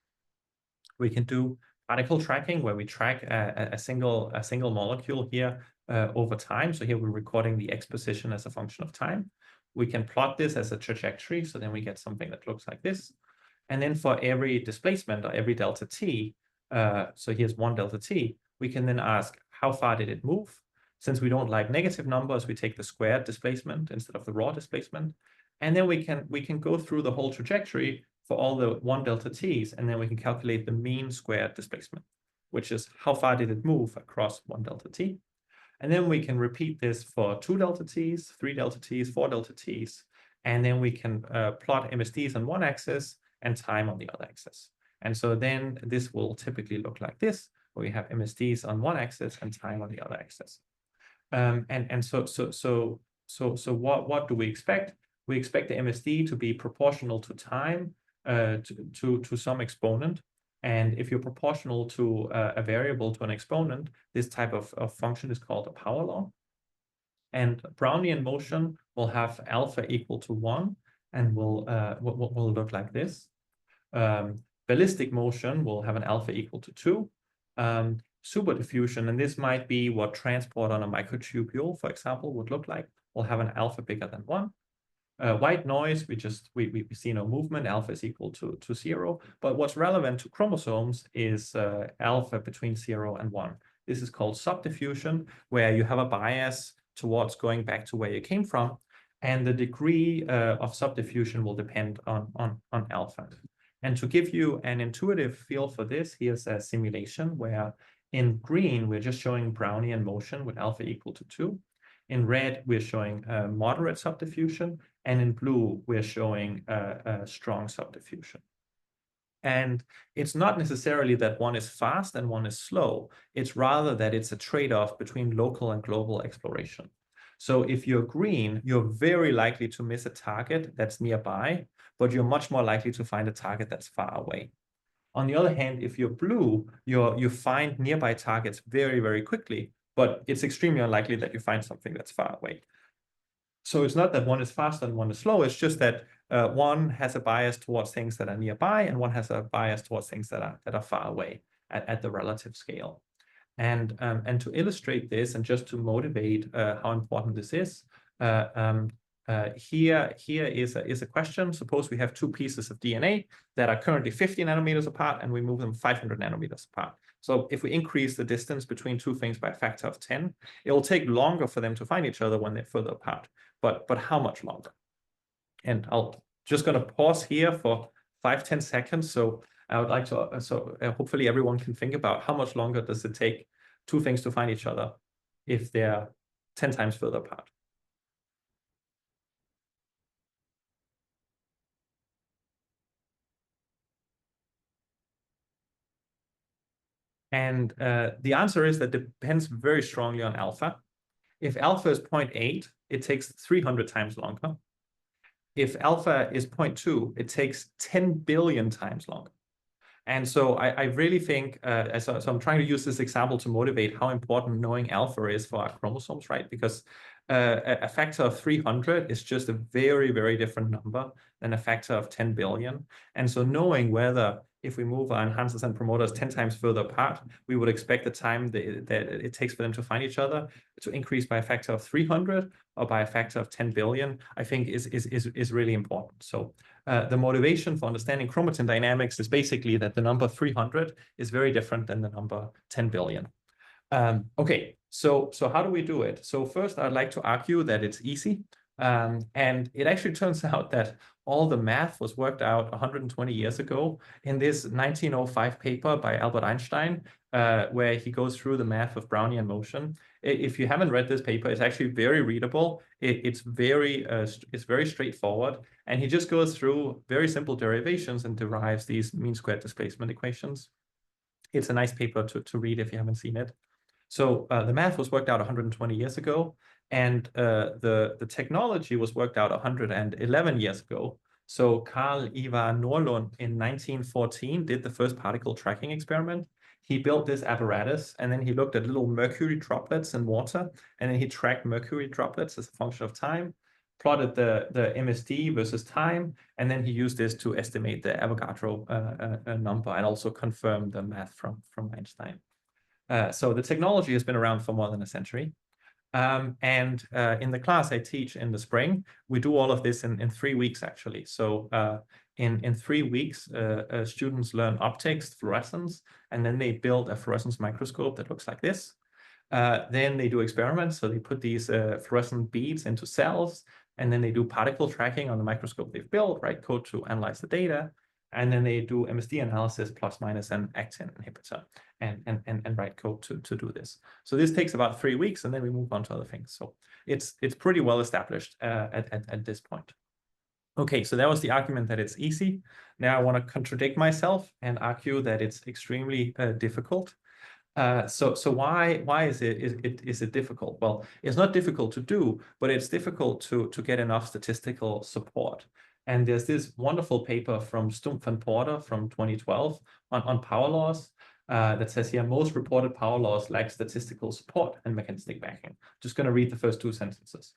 We can do particle tracking where we track a single molecule here over time. So here we're recording the X position as a function of time. We can plot this as a trajectory, so then we get something that looks like this. And then for every displacement or every delta t, so here's 1 delta t, we can then ask how far did it move? Since we don't like negative numbers, we take the squared displacement instead of the raw displacement. And then we can go through the whole trajectory for all the 1 delta t's, and then we can calculate the mean squared displacement, which is how far did it move across 1 delta t. And then we can repeat this for 2 delta t's, 3 delta t's, 4 delta t's, and then we can plot MSDs on one axis and time on the other axis. And so then this will typically look like this, where we have MSDs on one axis and time on the other axis. So what do we expect? We expect the MSD to be proportional to time to some exponent. And if you're proportional to a variable to an exponent, this type of function is called a power law. And Brownian motion will have alpha equal to 1 and will look like this. Ballistic motion will have an alpha equal to 2. Super diffusion, and this might be what transport on a microtubule, for example, would look like, will have an alpha bigger than 1. White noise, we see no movement, alpha is equal to 0. But what's relevant to chromosomes is alpha between 0 and 1. This is called subdiffusion, where you have a bias towards going back to where you came from, and the degree of subdiffusion will depend on alpha. And to give you an intuitive feel for this, here's a simulation where in green, we're just showing Brownian motion with alpha equal to 2. In red, we're showing moderate subdiffusion, and in blue, we're showing strong subdiffusion. And it's not necessarily that one is fast and one is slow. It's rather that it's a trade-off between local and global exploration. So if you're green, you're very likely to miss a target that's nearby, but you're much more likely to find a target that's far away. On the other hand, if you're blue, you find nearby targets very, very quickly, but it's extremely unlikely that you find something that's far away. So it's not that one is fast and one is slow. It's just that one has a bias towards things that are nearby, and one has a bias towards things that are far away at the relative scale. And to illustrate this, and just to motivate how important this is, here is a question. Suppose we have 2 pieces of DNA that are currently 50 nanometers apart, and we move them 500 nanometers apart. So if we increase the distance between 2 things by a factor of 10, it will take longer for them to find each other when they're further apart. But how much longer? And I'll just going to pause here for 5-10 seconds. So I would like to, hopefully everyone can think about how much longer does it take 2 things to find each other if they're 10 times further apart. And the answer is that depends very strongly on alpha. If alpha is 0.8, it takes 300 times longer. If alpha is 0.2, it takes 10 billion times longer. And so I really think, so I'm trying to use this example to motivate how important knowing alpha is for our chromosomes, right? Because A factor of 300 is just a very, very different number than a factor of 10 billion. And so knowing whether if we move our enhancers and promoters 10 times further apart, we would expect the time that it takes for them to find each other to increase by a factor of 300 or by a factor of 10 billion, I think is really important. So the motivation for understanding chromatin dynamics is basically that the number 300 is very different than the number 10 billion. Okay, so how do we do it? So first, I'd like to argue that it's easy. And it actually turns out that all the math was worked out 120 years ago in this 1905 paper by Albert Einstein, where he goes through the math of Brownian motion. If you haven't read this paper, it's actually very readable. It's very straightforward. And he just goes through very simple derivations and derives these mean squared displacement equations. It's a nice paper to read if you haven't seen it. So the math was worked out 120 years ago, and the technology was worked out 111 years ago. So Carl Ivar Nordlund in 1914 did the first particle tracking experiment. He built this apparatus, and then he looked at little mercury droplets in water, and then he tracked mercury droplets as a function of time, plotted the MSD versus time, and then he used this to estimate the Avogadro number and also confirm the math from Einstein. So the technology has been around for more than a century. In the class I teach in the spring, we do all of this in 3 weeks, actually. So in 3 weeks, students learn optics, fluorescence, and then they build a fluorescence microscope that looks like this. Then they do experiments. So they put these fluorescent beads into cells, and then they do particle tracking on the microscope they've built, write code to analyze the data. And then they do MSD analysis plus minus an actin inhibitor and write code to do this. So this takes about 3 weeks, and then we move on to other things. So it's pretty well established at this point. Okay, so that was the argument that it's easy. Now I want to contradict myself and argue that it's extremely difficult. So why is it difficult? Well, it's not difficult to do, but it's difficult to get enough statistical support. And there's this wonderful paper from Stumpf and Porter from 2012 on power laws that says here, most reported power laws lack statistical support and mechanistic backing. Just going to read the first 2 sentences.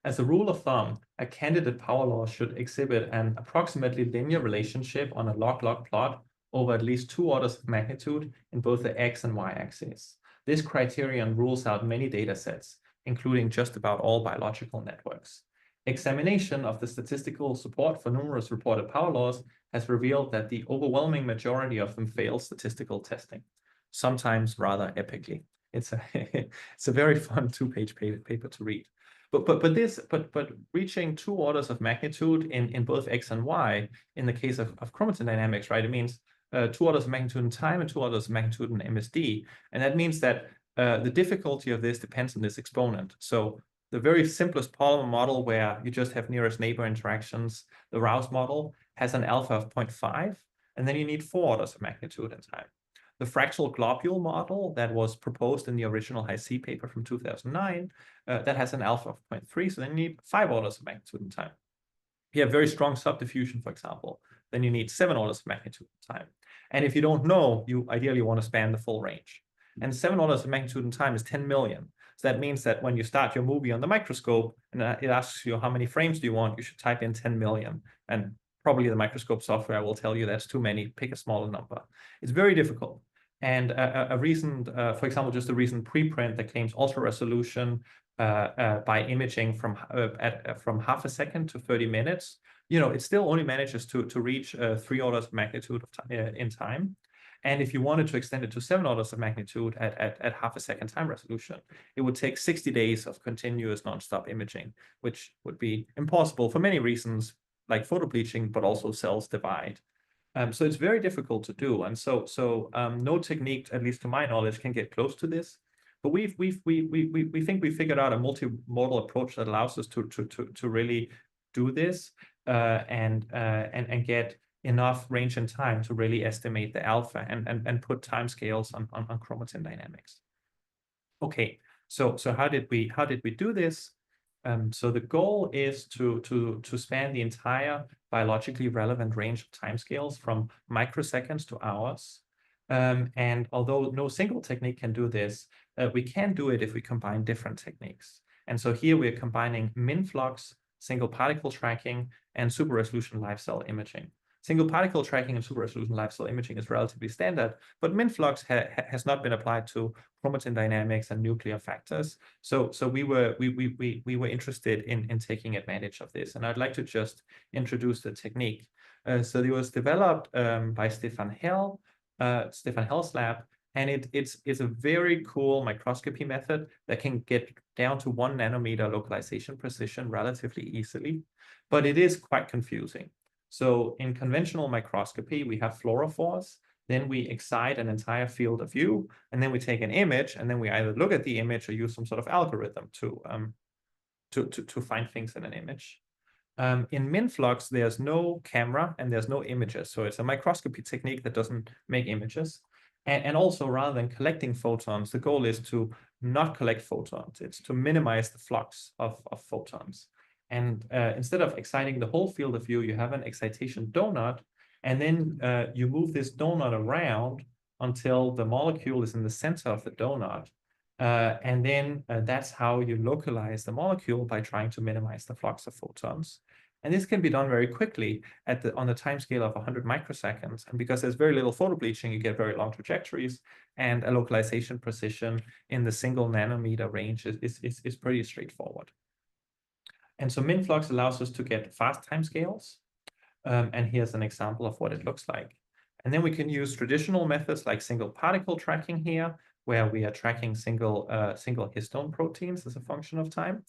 As a rule of thumb, a candidate power law should exhibit an approximately linear relationship on a log-log plot over at least 2 orders of magnitude in both the x and y axes. This criterion rules out many data sets, including just about all biological networks. Examination of the statistical support for numerous reported power laws has revealed that the overwhelming majority of them fail statistical testing, sometimes rather epically. It's a very fun 2-page paper to read. But reaching 2 orders of magnitude in both x and y in the case of chromatin dynamics, right? It means 2 orders of magnitude in time and 2 orders of magnitude in MSD, and that means that the difficulty of this depends on this exponent. So the very simplest polymer model, where you just have nearest neighbor interactions, the Rouse model, has an alpha of 0.5, and then you need 4 orders of magnitude in time. The fractal globule model that was proposed in the original High-C paper from 2009, that has an alpha of 0.3, so then you need 5 orders of magnitude in time. If you have very strong subdiffusion, for example, then you need 7 orders of magnitude in time. And if you don't know, you ideally want to span the full range. And 7 orders of magnitude in time is 10 million. So that means that when you start your movie on the microscope and it asks you how many frames do you want, you should type in 10 million. And probably the microscope software will tell you that's too many, pick a smaller number. It's very difficult. And a recent, for example, just a recent preprint that claims ultra resolution by imaging from half a second to 30 minutes, it still only manages to reach 3 orders of magnitude in time. And if you wanted to extend it to 7 orders of magnitude at half a second time resolution, it would take 60 days of continuous nonstop imaging, which would be impossible for many reasons, like photobleaching, but also cells divide. So it's very difficult to do. And so no technique, at least to my knowledge, can get close to this. But we think we figured out a multimodal approach that allows us to really do this and get enough range and time to really estimate the alpha and put timescales on chromatin dynamics. Okay, so how did we do this? So the goal is to span the entire biologically relevant range of timescales from microseconds to hours. And although no single technique can do this, we can do it if we combine different techniques. And so here we're combining MinFlux, single particle tracking, and super resolution live cell imaging. Single particle tracking and super resolution live cell imaging is relatively standard, but MinFlux has not been applied to chromatin dynamics and nuclear factors. So we were interested in taking advantage of this. And I'd like to just introduce the technique. So it was developed by Stefan Hell's lab, and it's a very cool microscopy method that can get down to 1 nanometer localization precision relatively easily, but it is quite confusing. So in conventional microscopy, we have fluorophores, then we excite an entire field of view, and then we take an image, and then we either look at the image or use some sort of algorithm to find things in an image. In MinFlux, there's no camera and there's no images. So it's a microscopy technique that doesn't make images. And also, rather than collecting photons, the goal is to not collect photons. It's to minimize the flux of photons. And instead of exciting the whole field of view, you have an excitation donut, and then you move this donut around until the molecule is in the center of the donut. And then that's how you localize the molecule by trying to minimize the flux of photons. And this can be done very quickly on the time scale of 100 microseconds. And because there's very little photobleaching, you get very long trajectories, and a localization precision in the single nanometer range is pretty straightforward. And so MinFlux allows us to get fast timescales. And here's an example of what it looks like. And then we can use traditional methods like single particle tracking here, where we are tracking single histone proteins as a function of time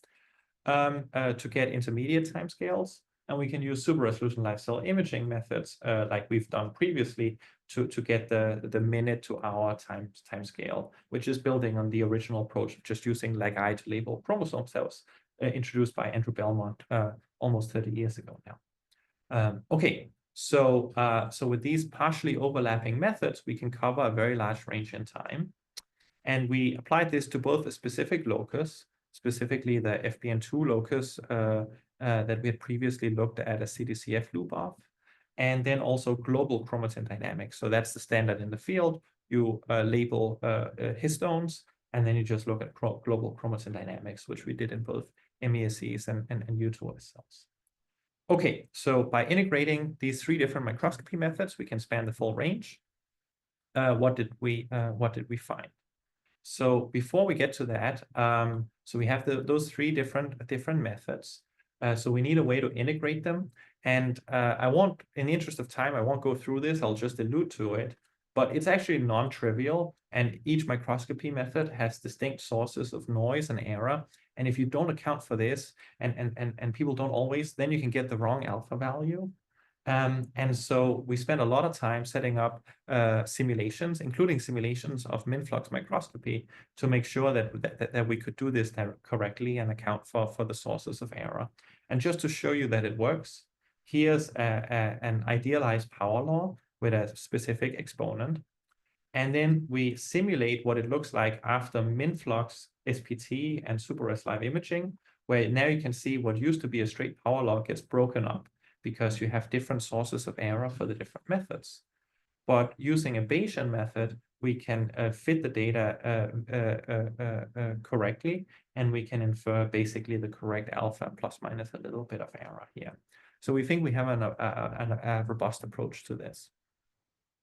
to get intermediate timescales. And we can use super resolution live cell imaging methods like we've done previously to get the minute to hour timescale, which is building on the original approach of just using lag-I to label chromosome cells introduced by Andrew Belmont almost 30 years ago now. Okay, so with these partially overlapping methods, we can cover a very large range in time. And we applied this to both a specific locus, specifically the FBN2 locus that we had previously looked at a CDCF loop of, and then also global chromatin dynamics. So that's the standard in the field. You label histones, and then you just look at global chromatin dynamics, which we did in both MESCs and U2S cells. Okay, so by integrating these 3 different microscopy methods, we can span the full range. What did we find? So before we get to that, so we have those 3 different methods. So we need a way to integrate them. And I won't, in the interest of time, I won't go through this. I'll just allude to it. But it's actually non-trivial. And each microscopy method has distinct sources of noise and error. And if you don't account for this, and people don't always, then you can get the wrong alpha value. And so we spent a lot of time setting up simulations, including simulations of MinFlux microscopy, to make sure that we could do this correctly and account for the sources of error. And just to show you that it works, here's an idealized power law with a specific exponent. And then we simulate what it looks like after MinFlux, SPT, and SuperRes live imaging, where now you can see what used to be a straight power law gets broken up, because you have different sources of error for the different methods. But using a Bayesian method, we can fit the data correctly, and we can infer basically the correct alpha plus minus a little bit of error here. So we think we have a robust approach to this.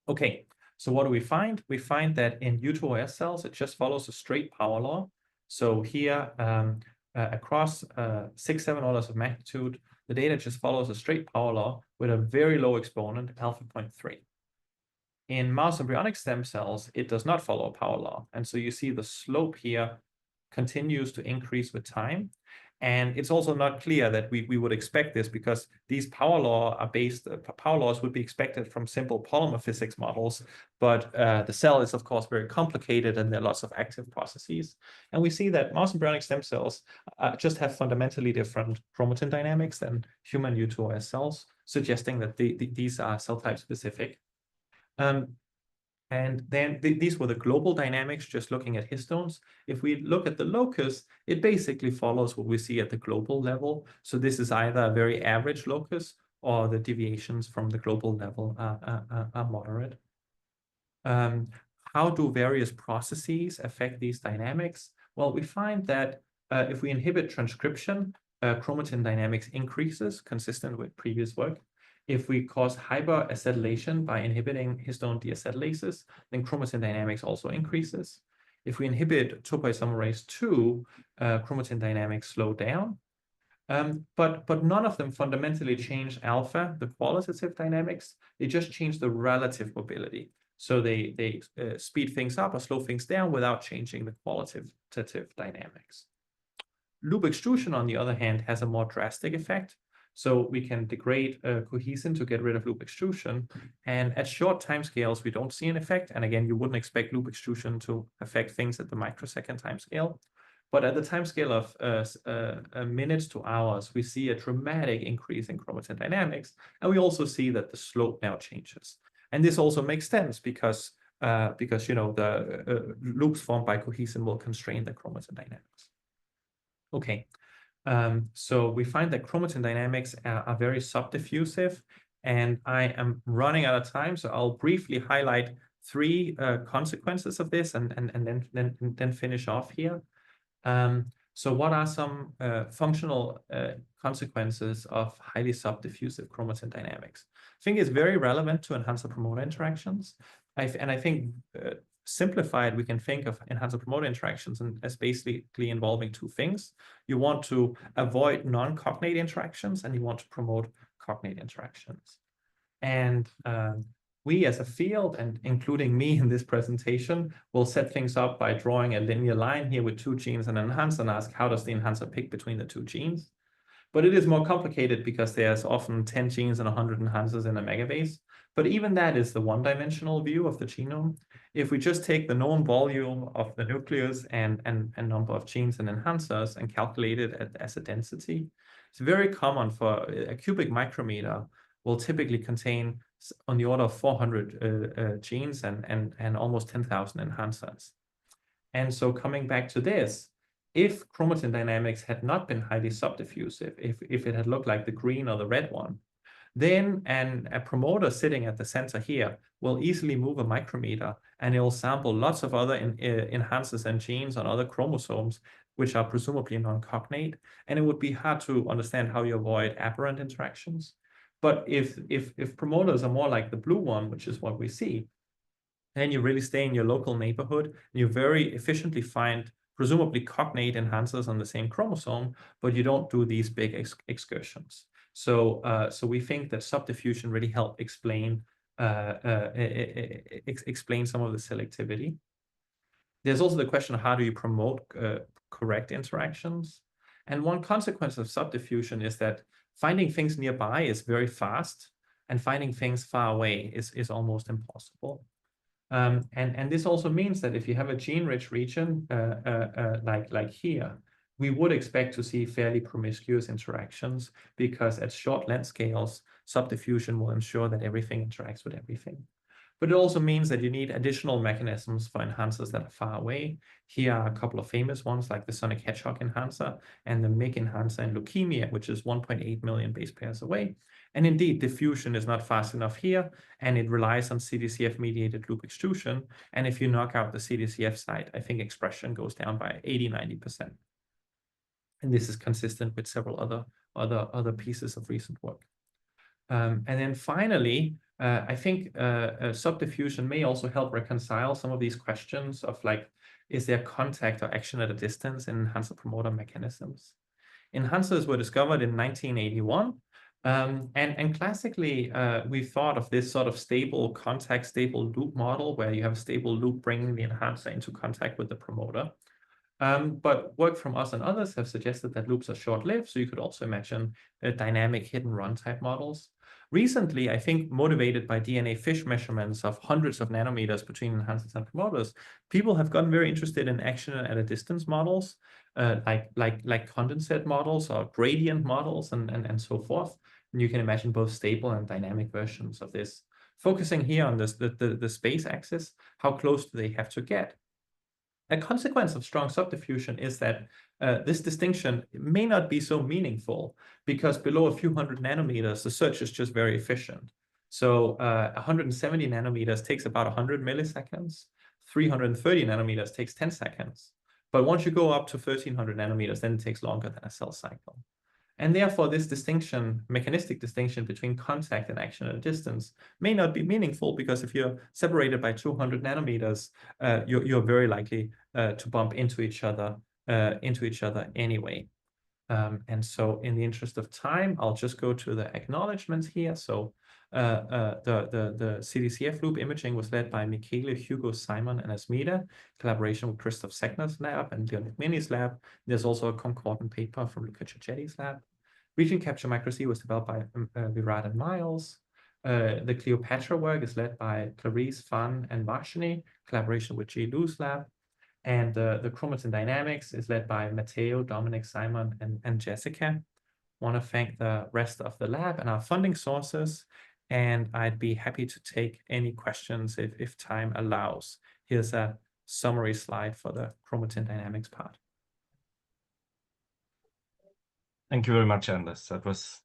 Okay, so what do we find? We find that in U2S cells, it just follows a straight power law. So here, across 6-7 orders of magnitude, the data just follows a straight power law with a very low exponent, alpha 0.3. In mouse embryonic stem cells, it does not follow a power law. And so you see the slope here continues to increase with time. And it's also not clear that we would expect this, because these power laws would be expected from simple polymer physics models. But the cell is, of course, very complicated, and there are lots of active processes. And we see that mouse embryonic stem cells just have fundamentally different chromatin dynamics than human U2S cells, suggesting that these are cell type specific. And then these were the global dynamics, just looking at histones. If we look at the locus, it basically follows what we see at the global level. So this is either a very average locus, or the deviations from the global level are moderate. How do various processes affect these dynamics? Well, we find that if we inhibit transcription, chromatin dynamics increases, consistent with previous work. If we cause hyperacetylation by inhibiting histone deacetylases, then chromatin dynamics also increases. If we inhibit topoisomerase 2, chromatin dynamics slow down. But none of them fundamentally change alpha, the qualitative dynamics. They just change the relative mobility. So they speed things up or slow things down without changing the qualitative dynamics. Loop extrusion, on the other hand, has a more drastic effect. So we can degrade cohesin to get rid of loop extrusion. And at short timescales, we don't see an effect. And again, you wouldn't expect loop extrusion to affect things at the microsecond timescale. But at the timescale of minutes to hours, we see a dramatic increase in chromatin dynamics. And we also see that the slope now changes. And this also makes sense because you know, the loops formed by cohesin will constrain the chromatin dynamics. Okay, so we find that chromatin dynamics are very subdiffusive, and I am running out of time, so I'll briefly highlight three consequences of this and then finish off here. So what are some functional consequences of highly subdiffusive chromatin dynamics? I think it's very relevant to enhancer-promoter interactions. And I think simplified, we can think of enhancer-promoter interactions as basically involving two things. You want to avoid non-cognate interactions, and you want to promote cognate interactions. And we as a field, and including me in this presentation, will set things up by drawing a linear line here with two genes and an enhancer and ask, how does the enhancer pick between the two genes? But it is more complicated because there's often 10 genes and 100 enhancers in a megabase. But even that is the one-dimensional view of the genome. If we just take the known volume of the nucleus and number of genes and enhancers and calculate it as a density, it's very common for a cubic micrometer will typically contain on the order of 400 genes and almost 10,000 enhancers. And so coming back to this, if chromatin dynamics had not been highly subdiffusive, if it had looked like the green or the red one, then a promoter sitting at the center here will easily move a micrometer, and it will sample lots of other enhancers and genes on other chromosomes, which are presumably non-cognate, and it would be hard to understand how you avoid aberrant interactions. But if promoters are more like the blue one, which is what we see, then you really stay in your local neighborhood, and you very efficiently find presumably cognate enhancers on the same chromosome, but you don't do these big excursions. So we think that subdiffusion really helped explain some of the selectivity. There's also the question of how do you promote correct interactions? And one consequence of subdiffusion is that finding things nearby is very fast, and finding things far away is almost impossible. And this also means that if you have a gene-rich region like here, we would expect to see fairly promiscuous interactions, because at short length scales, subdiffusion will ensure that everything interacts with everything. But it also means that you need additional mechanisms for enhancers that are far away. Here are a couple of famous ones, like the sonic hedgehog enhancer and the MYC enhancer in leukemia, which is 1.8 million base pairs away. And indeed, diffusion is not fast enough here, and it relies on CDCF-mediated loop extrusion. And if you knock out the CDCF site, I think expression goes down by 80–90%. And this is consistent with several other pieces of recent work. And then finally, I think subdiffusion may also help reconcile some of these questions of, like, is there contact or action at a distance in enhancer-promoter mechanisms? Enhancers were discovered in 1981. And classically, we thought of this sort of stable contact, stable loop model, where you have a stable loop bringing the enhancer into contact with the promoter. But work from us and others have suggested that loops are short-lived, so you could also imagine dynamic hit-and-run type models. Recently, I think motivated by DNA fish measurements of hundreds of nanometers between enhancers and promoters, people have gotten very interested in action at a distance models, like condensate models or gradient models and so forth. And you can imagine both stable and dynamic versions of this. Focusing here on the space axis, how close do they have to get? A consequence of strong subdiffusion is that this distinction may not be so meaningful, because below a few hundred nanometers, the search is just very efficient. So 170 nanometers takes about 100 milliseconds. 330 nanometers takes 10 seconds. But once you go up to 1300 nanometers, then it takes longer than a cell cycle. And therefore, this distinction, mechanistic distinction between contact and action at a distance may not be meaningful, because if you're separated by 200 nanometers, you're very likely to bump into each other anyway. And so in the interest of time, I'll just go to the acknowledgements here. So the CDCF loop imaging was led by Michele, Hugo, Simon, and Asmita, collaboration with Christoph Segner's lab and Leonid Mini's lab. There's also a concordant paper from Luca Cicchetti's lab. Region capture micro-C was developed by Virat and Miles. The Cleopatra work is led by Clarice, Fan, and Varshini, collaboration with Jay Lu's lab. And the chromatin dynamics is led by Matteo, Dominic, Simon, and Jessica. Want to thank the rest of the lab and our funding sources. And I'd be happy to take any questions if time allows. Here's a summary slide for the chromatin dynamics part. Thank you very much, Anders. That was